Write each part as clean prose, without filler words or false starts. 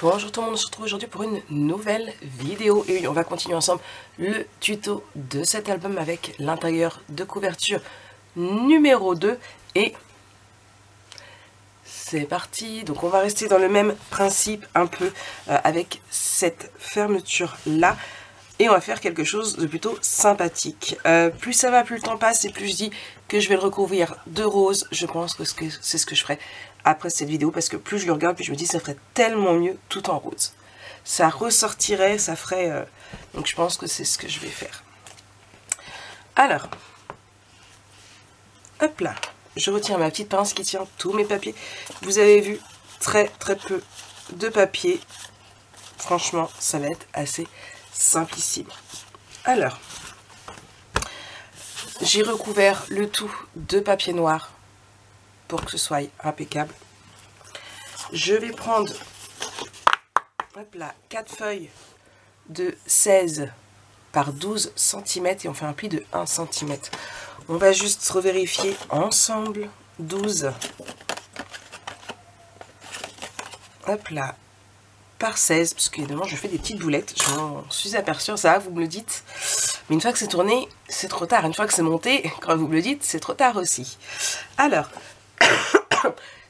Bonjour tout le monde, on se retrouve aujourd'hui pour une nouvelle vidéo. Et oui, on va continuer ensemble le tuto de cet album avec l'intérieur de couverture numéro 2. Et c'est parti. Donc on va rester dans le même principe un peu avec cette fermeture là. Et on va faire quelque chose de plutôt sympathique. Plus ça va, plus le temps passe et plus je dis que je vais le recouvrir de rose. Je pense que c'est ce que je ferai après cette vidéo, parce que plus je le regarde, plus je me dis ça ferait tellement mieux tout en rose. Ça ressortirait, ça ferait... donc je pense que c'est ce que je vais faire. Alors, hop là, je retire ma petite pince qui tient tous mes papiers. Vous avez vu, très peu de papier. Franchement, ça va être assez simplissime. Alors, j'ai recouvert le tout de papier noir pour que ce soit impeccable. Je vais prendre, hop là, 4 feuilles de 16 par 12 cm et on fait un pli de 1 cm. On va juste revérifier ensemble. 12, hop là, par 16, parce qu'évidemment je fais des petites boulettes, je m'en suis aperçue, ça vous me le dites, mais une fois que c'est tourné, c'est trop tard. Une fois que c'est monté, quand vous me le dites, c'est trop tard aussi. Alors,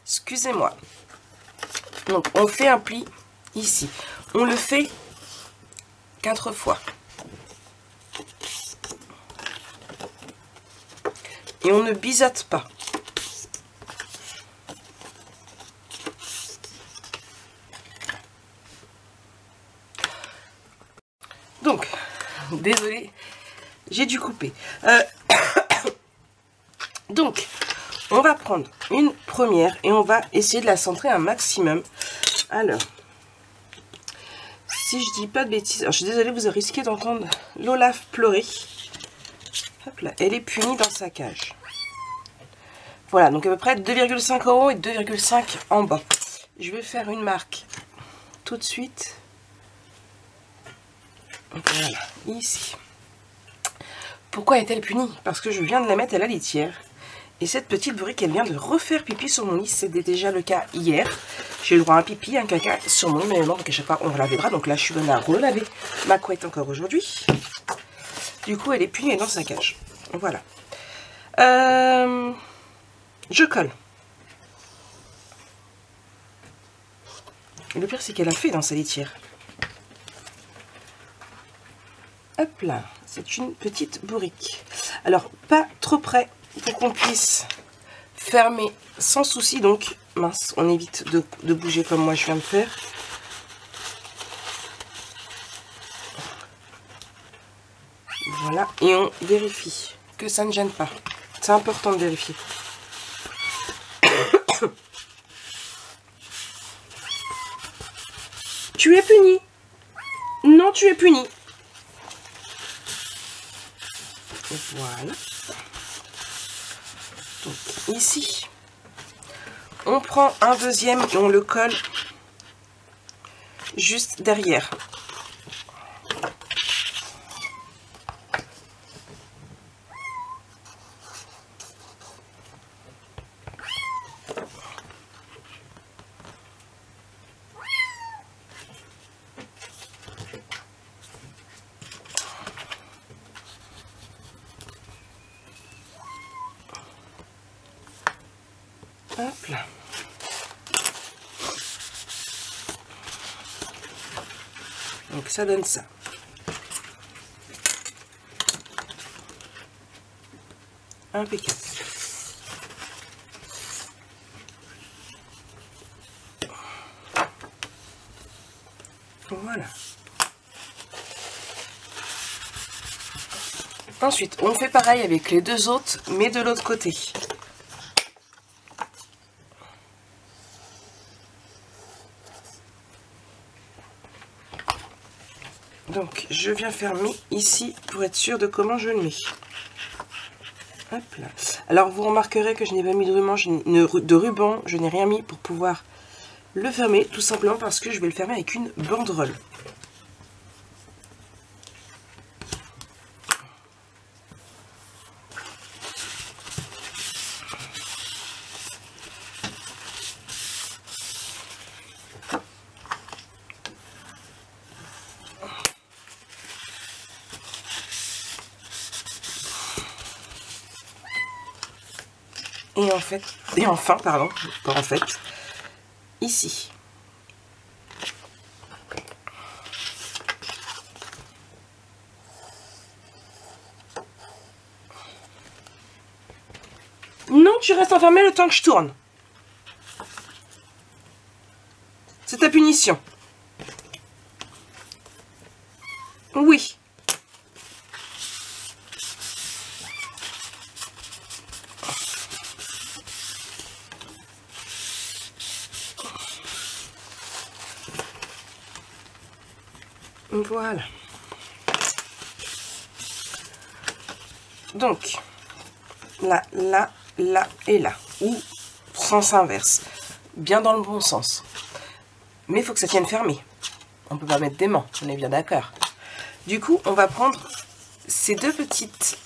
excusez-moi, donc on fait un pli ici, on le fait 4 fois, et on ne biseaute pas. Donc, désolée, j'ai dû couper. Donc, on va prendre une première et on va essayer de la centrer un maximum. Alors, si je dis pas de bêtises, alors je suis désolée, vous risquez d'entendre l'Olaf pleurer. Hop là, elle est punie dans sa cage. Voilà, donc à peu près 2,5 en haut et 2,5 en bas. Je vais faire une marque tout de suite. Voilà, ici. Pourquoi est-elle punie? Parce que je viens de la mettre à la litière. Et cette petite bourrique, elle vient de refaire pipi sur mon lit. C'était déjà le cas hier. J'ai eu le droit à un pipi, un caca sur mon lit. Mais non, donc à chaque fois, on relave les draps. Donc là, je suis bonne à relaver ma couette encore aujourd'hui. Du coup, elle est punie dans sa cage. Voilà. Je colle. Et le pire, c'est qu'elle a fait dans sa litière. Hop là, c'est une petite bourrique. Alors, pas trop près pour qu'on puisse fermer sans souci. Donc, mince, on évite de bouger comme moi je viens de faire. Voilà, et on vérifie que ça ne gêne pas. C'est important de vérifier. Tu es puni. Non, tu es puni. Voilà. Donc ici, on prend un deuxième et on le colle juste derrière. Hop là. Donc ça donne ça. Impeccable. Voilà. Ensuite, on fait pareil avec les deux autres, mais de l'autre côté. Donc, je viens fermer ici pour être sûr de comment je le mets. Hop là. Alors, vous remarquerez que je n'ai pas mis de ruban, je n'ai rien mis pour pouvoir le fermer, tout simplement parce que je vais le fermer avec une banderole. et enfin, pardon, pas en fait, ici. Non, tu restes enfermé le temps que je tourne. C'est ta punition. Oui. Voilà. Donc, là, là, là et là. Ou sens inverse. Bien dans le bon sens. Mais il faut que ça tienne fermé. On ne peut pas mettre d'aimant, on est bien d'accord. Du coup, on va prendre ces deux petites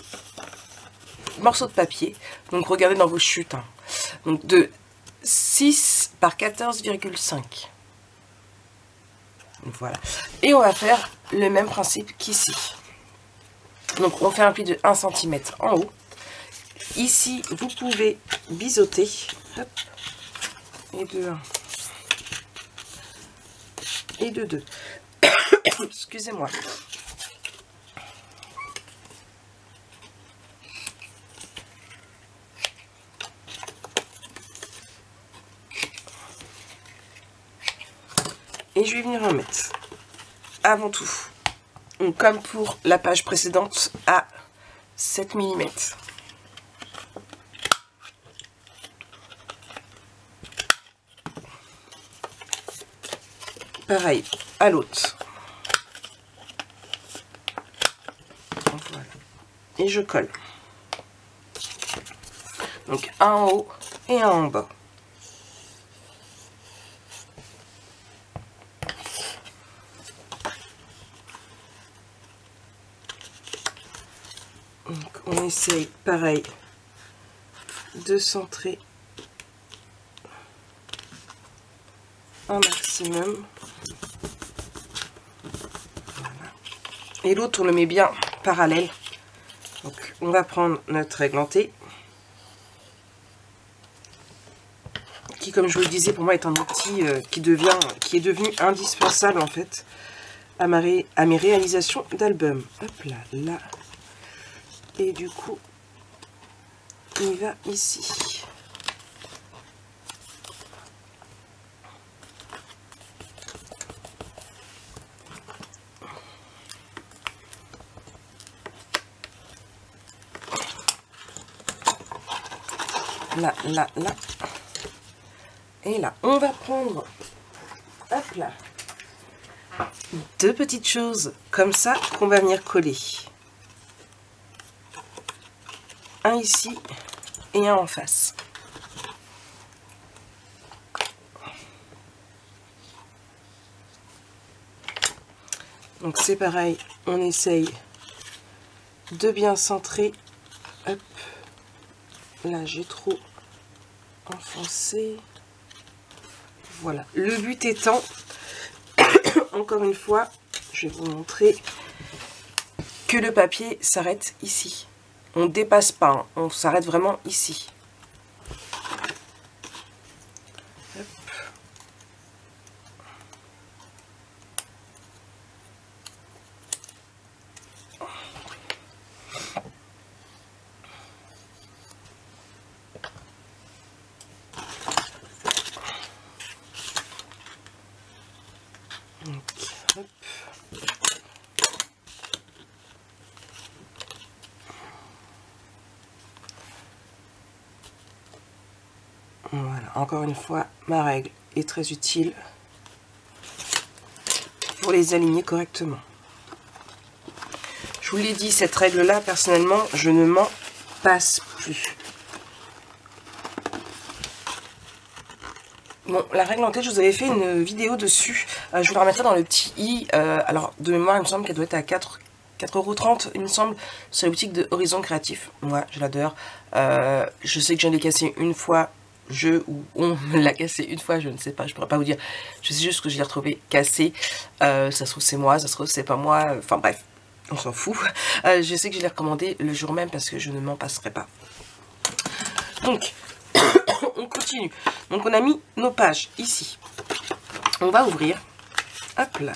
morceaux de papier. Donc, regardez dans vos chutes. Hein. Donc, de 6 par 14,5. Voilà. Et on va faire le même principe qu'ici. Donc, on fait un pli de 1 cm en haut. Ici, vous pouvez biseauter. Hop. Et de 1. Et de 2. Excusez-moi. Et je vais venir en mettre, avant tout, donc comme pour la page précédente, à 7 mm. Pareil à l'autre. Voilà. Et je colle. Donc un en haut et un en bas. Donc on essaye pareil de centrer un maximum. Voilà. Et l'autre on le met bien parallèle. Donc on va prendre notre églantée qui, comme je vous le disais, pour moi est un outil qui est devenu indispensable en fait à mes réalisations d'albums. Hop là, là. Et du coup, il va ici. Là, là, là. Et là, on va prendre, hop là, deux petites choses comme ça qu'on va venir coller. Un ici et un en face. Donc c'est pareil, on essaye de bien centrer. Hop, là j'ai trop enfoncé. Voilà, le but étant, encore une fois, je vais vous montrer que le papier s'arrête ici. On ne dépasse pas, hein. On s'arrête vraiment ici. Hop. Donc, hop. Voilà, encore une fois, ma règle est très utile pour les aligner correctement. Je vous l'ai dit, cette règle-là, personnellement, je ne m'en passe plus. Bon, la règle en tête, je vous avais fait une vidéo dessus. Je vous la remettrai dans le petit i. Alors, de mémoire, il me semble qu'elle doit être à 4,30 €, il me semble, sur la boutique de Horizon Créatif. Moi, je l'adore. Je sais que je viens de les casser une fois. On me l'a cassé une fois, je ne sais pas, je pourrais pas vous dire. Je sais juste que je l'ai retrouvé cassé. Ça se trouve c'est moi, ça se trouve c'est pas moi. Enfin bref, on s'en fout. Je sais que je l'ai recommandé le jour même parce que je ne m'en passerai pas. Donc, on continue. Donc on a mis nos pages ici. On va ouvrir. Hop là.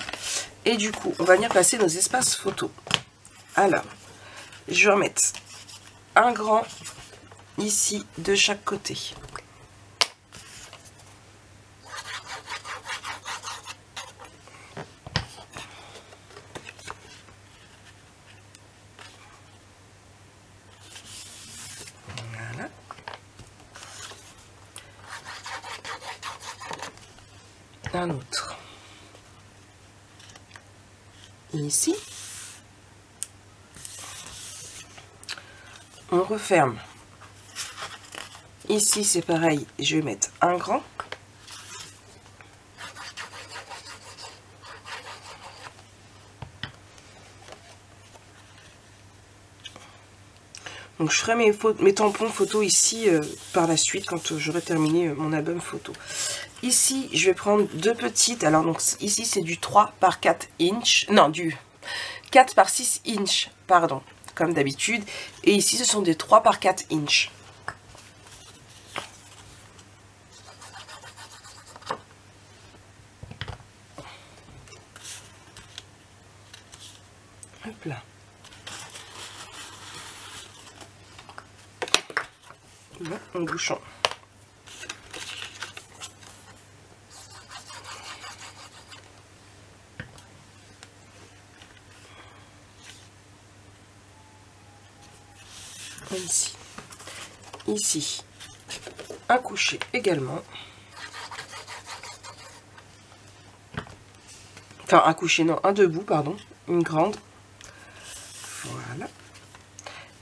Et du coup, on va venir placer nos espaces photos. Alors, je vais remettre un grand ici de chaque côté. Voilà. Un autre. Ici. On referme. Ici, c'est pareil. Je vais mettre un grand. Donc, je ferai mes tampons photos ici par la suite quand j'aurai terminé mon album photo. Ici, je vais prendre deux petites. Alors, donc ici, c'est du 3 par 4 inches. Non, du 4 par 6 inches, pardon, comme d'habitude. Et ici, ce sont des 3 par 4 inches. Hop là. Là, en bouchant. Ici. Ici, un coucher également. Enfin, un coucher, non, un debout, pardon. Une grande. Voilà.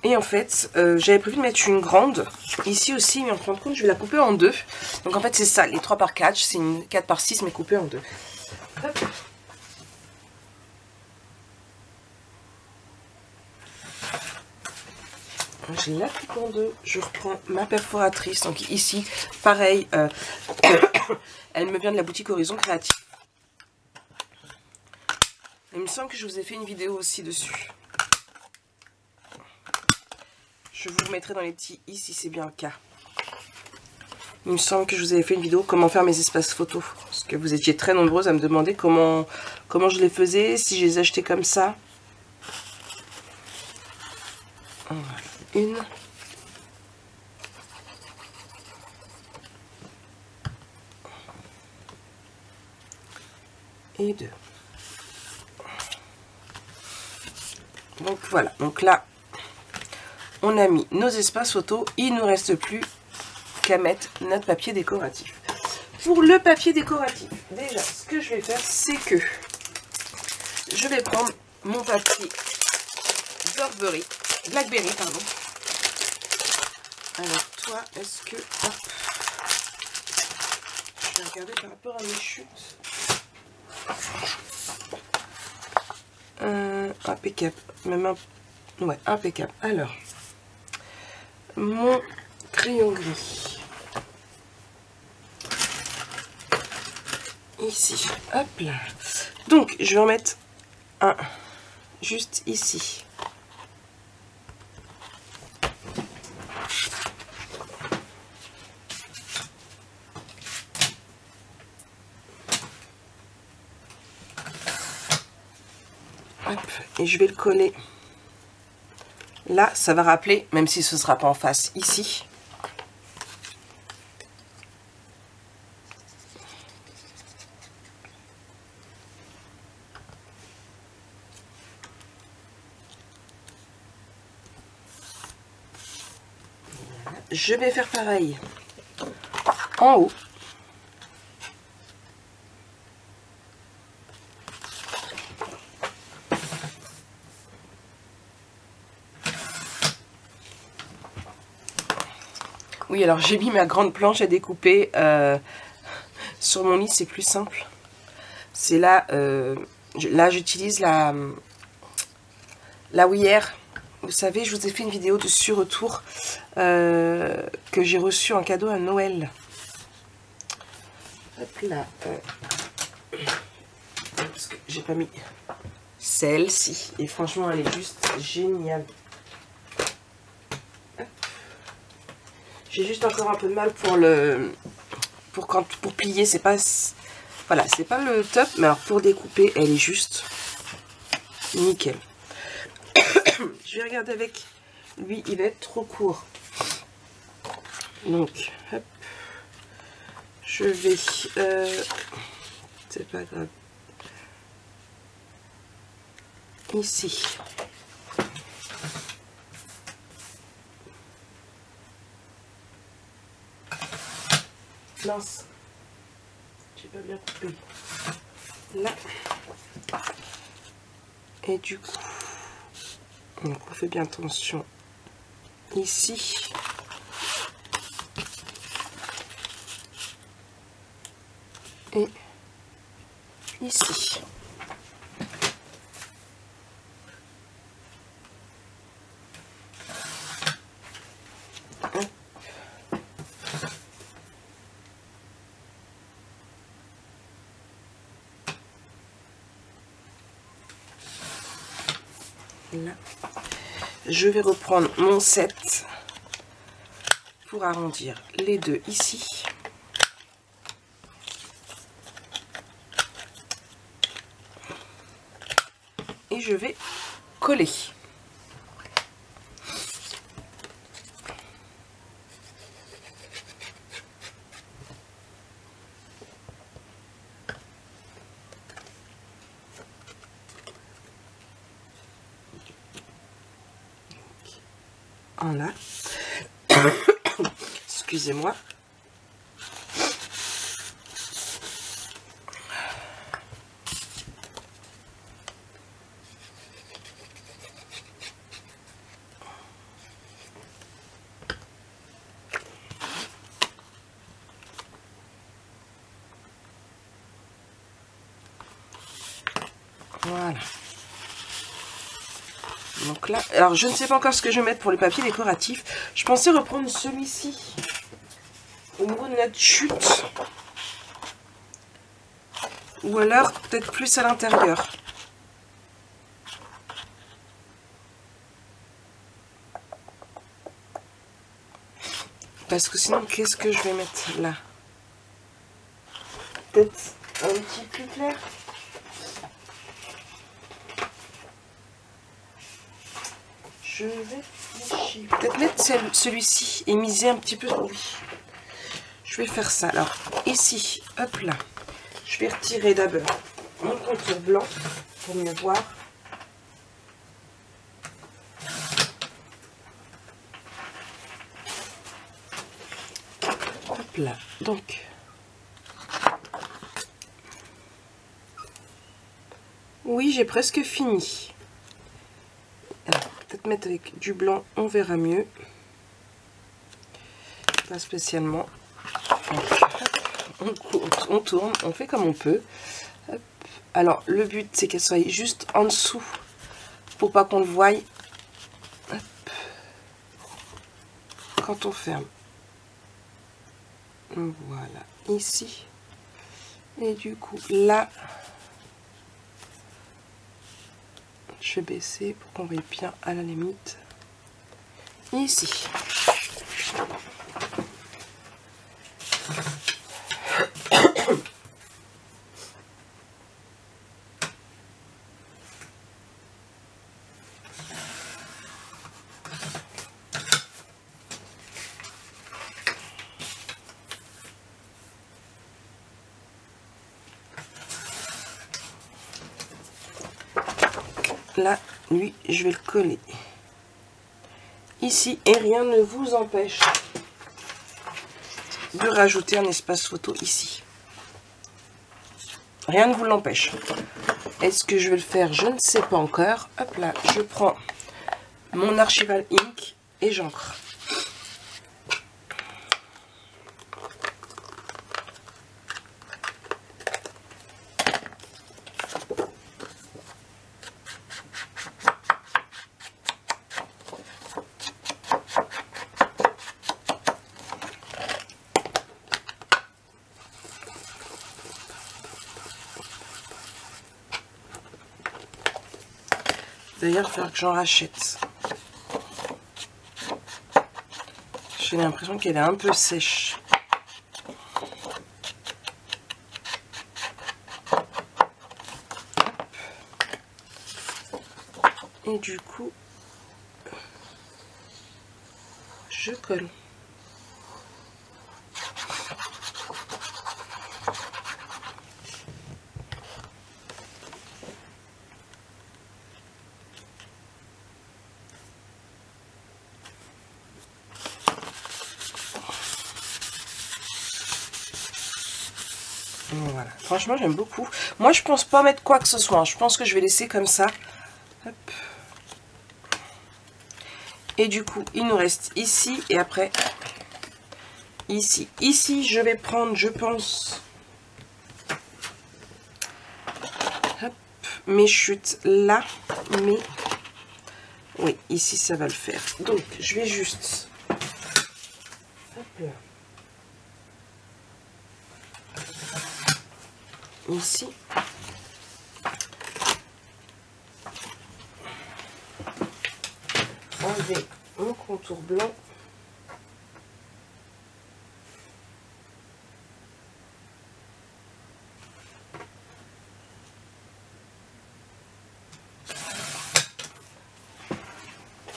Et en fait, j'avais prévu de mettre une grande ici aussi, mais en fin de compte, je vais la couper en deux. Donc en fait, c'est ça, les 3 par 4, c'est une 4 par 6, mais coupée en deux. Hop. Je la coupe en deux, je reprends ma perforatrice. Donc ici, pareil, elle me vient de la boutique Horizon Créatif. Il me semble que je vous ai fait une vidéo aussi dessus. Je vous mettrai dans les petits i si c'est bien le cas. Il me semble que je vous avais fait une vidéo comment faire mes espaces photos. Parce que vous étiez très nombreuses à me demander comment je les faisais, si je les achetais comme ça. Voilà, une. Et deux. Donc voilà, donc là, on a mis nos espaces photos. Il ne nous reste plus qu'à mettre notre papier décoratif. Pour le papier décoratif, déjà, ce que je vais faire, c'est que je vais prendre mon papier Blackberry, pardon. Alors toi, est-ce que... Hop, je vais regarder par rapport à mes chutes. Impeccable. Même un... Ouais, impeccable. Alors, mon crayon gris. Ici. Hop là. Donc, je vais en mettre un juste ici. Hop, et je vais le coller. Là, ça va rappeler, même si ce ne sera pas en face, ici. Je vais faire pareil en haut. Oui, alors j'ai mis ma grande planche à découper sur mon lit, c'est plus simple. C'est là, là j'utilise la Ouiller. Vous savez, je vous ai fait une vidéo dessus retour que j'ai reçu en cadeau à Noël. Hop là. Parce que j'ai pas mis celle-ci. Et franchement, elle est juste géniale. J'ai juste encore un peu de mal pour plier, c'est pas... Voilà, c'est pas le top, mais alors pour découper, elle est juste nickel. Je vais regarder avec lui, il va être trop court. Donc, hop, je vais... c'est pas grave. Ici. Mince. J'ai pas bien coupé. Là. Et du coup, donc on fait bien attention ici. Et ici. Là. Je vais reprendre mon 7 pour arrondir les deux ici. Et je vais coller. En là. Excusez-moi. Voilà. Donc là, alors je ne sais pas encore ce que je vais mettre pour les papiers décoratifs. Je pensais reprendre celui-ci au niveau de notre chute. Ou alors peut-être plus à l'intérieur. Parce que sinon, qu'est-ce que je vais mettre là? Peut-être un petit plus clair. Je vais peut-être mettre celui-ci et miser un petit peu sur lui. Je vais faire ça. Alors, ici, hop là. Je vais retirer d'abord mon contour blanc pour mieux voir. Hop là. Donc, oui, j'ai presque fini. Alors, peut-être mettre avec du blanc, on verra mieux. Pas spécialement. Donc, on tourne, on fait comme on peut. Hop. Alors, le but, c'est qu'elle soit juste en dessous pour pas qu'on le voie. Hop. Quand on ferme. Voilà, ici. Et du coup, là, je vais baisser pour qu'on voie bien à la limite. Ici. Là, lui, je vais le coller ici et rien ne vous empêche de rajouter un espace photo ici. Rien ne vous l'empêche. Est-ce que je vais le faire? Je ne sais pas encore. Hop là, je prends mon Archival Ink et j'encre. D'ailleurs, il va falloir que j'en rachète. J'ai l'impression qu'elle est un peu sèche. Et du coup, je colle. Voilà, franchement j'aime beaucoup. Moi je pense pas mettre quoi que ce soit, hein. Je pense que je vais laisser comme ça. Hop. Et du coup il nous reste ici et après ici. Ici je vais prendre, je pense, hop, mes chutes là, mais oui ici ça va le faire. Donc je vais juste, hop là. Ici, enlever mon contour blanc.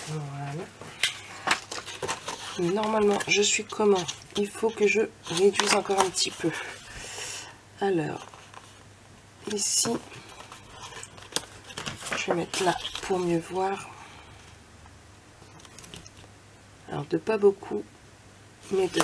Voilà. Normalement, je suis comment? Il faut que je réduise encore un petit peu. Alors, ici, je vais mettre là pour mieux voir. Alors, de pas beaucoup, mais de...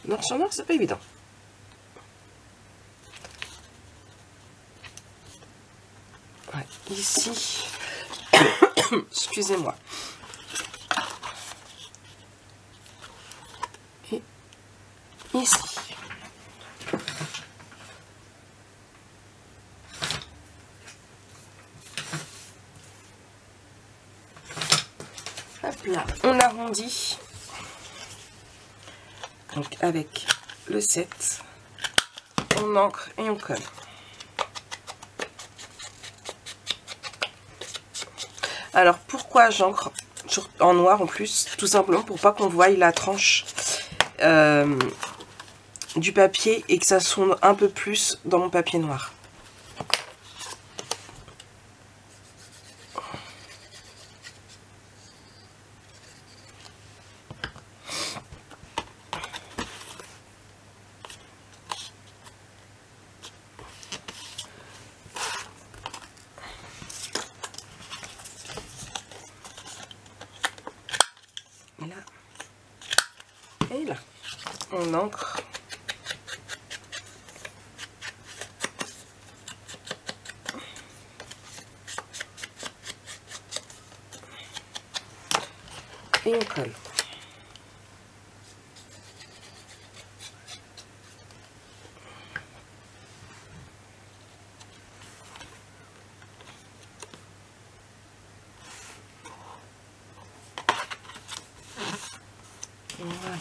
Noir sur noir, c'est pas évident. Ouais, ici, excusez-moi. Et ici. Hop là, on arrondit. Donc avec le 7, on ancre et on colle. Alors pourquoi j'ancre en noir en plus? Tout simplement pour pas qu'on voie la tranche du papier et que ça sonde un peu plus dans mon papier noir. Et là, on ancre. Et on colle. Voilà.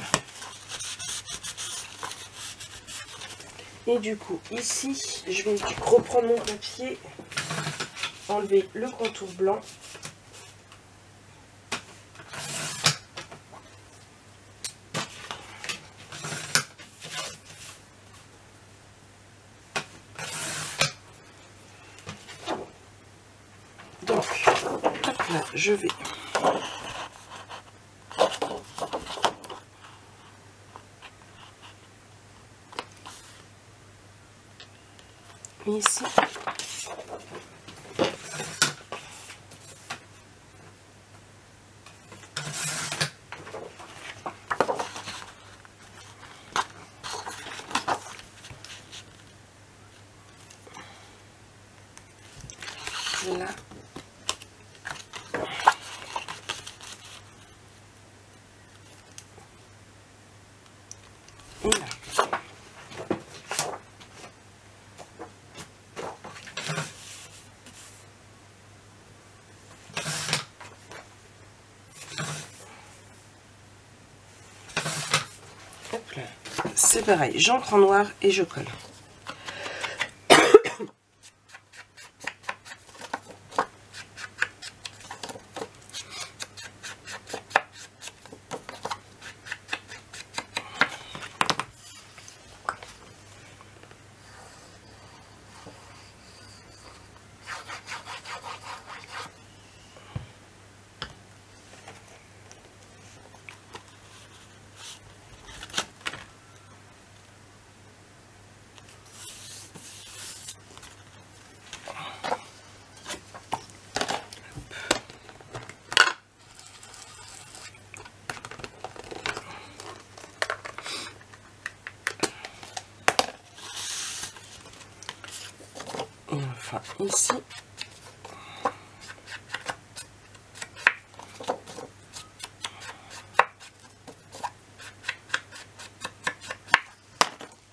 Et du coup, ici, je vais reprendre mon papier, enlever le contour blanc. Donc, hop là, je vais ici. Là. c'est pareil, j'encre en noir et je colle. Et enfin ici.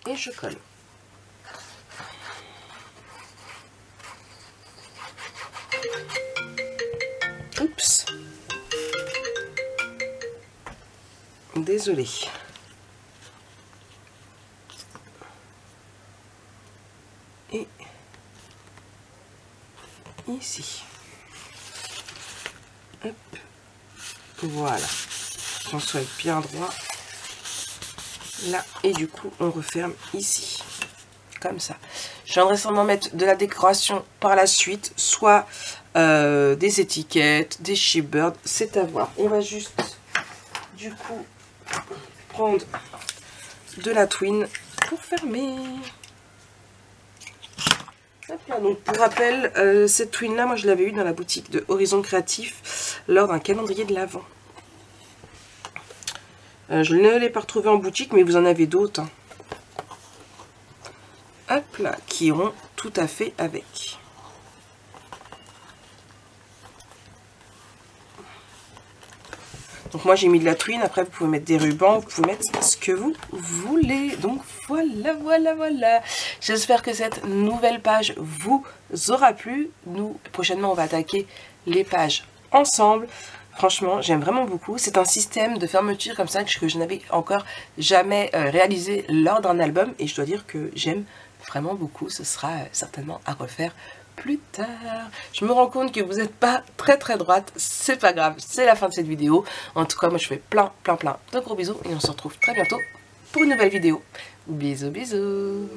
Et je colle. Oups. Désolée. Et ici. Hop. Voilà. Qu'on soit bien droit. Là. Et du coup, on referme ici. Comme ça. J'aimerais sûrement mettre de la décoration par la suite. Soit des étiquettes, des shipboards. C'est à voir. On va juste, du coup, prendre de la twine pour fermer. Hop là, donc pour rappel, cette twine là, moi je l'avais eu dans la boutique de Horizon Créatif lors d'un calendrier de l'Avent. Je ne l'ai pas retrouvée en boutique, mais vous en avez d'autres. Hein. Hop là, qui iront tout à fait avec. Donc moi j'ai mis de la twine, après vous pouvez mettre des rubans, vous pouvez mettre ce que vous voulez. Donc voilà, voilà, voilà. J'espère que cette nouvelle page vous aura plu. Nous, prochainement, on va attaquer les pages ensemble. Franchement, j'aime vraiment beaucoup. C'est un système de fermeture comme ça que je n'avais encore jamais réalisé lors d'un album. Et je dois dire que j'aime vraiment beaucoup. Ce sera certainement à refaire plus tard. Je me rends compte que vous n'êtes pas très droite, c'est pas grave, c'est la fin de cette vidéo. En tout cas, moi je fais plein de gros bisous et on se retrouve très bientôt pour une nouvelle vidéo. Bisous, bisous.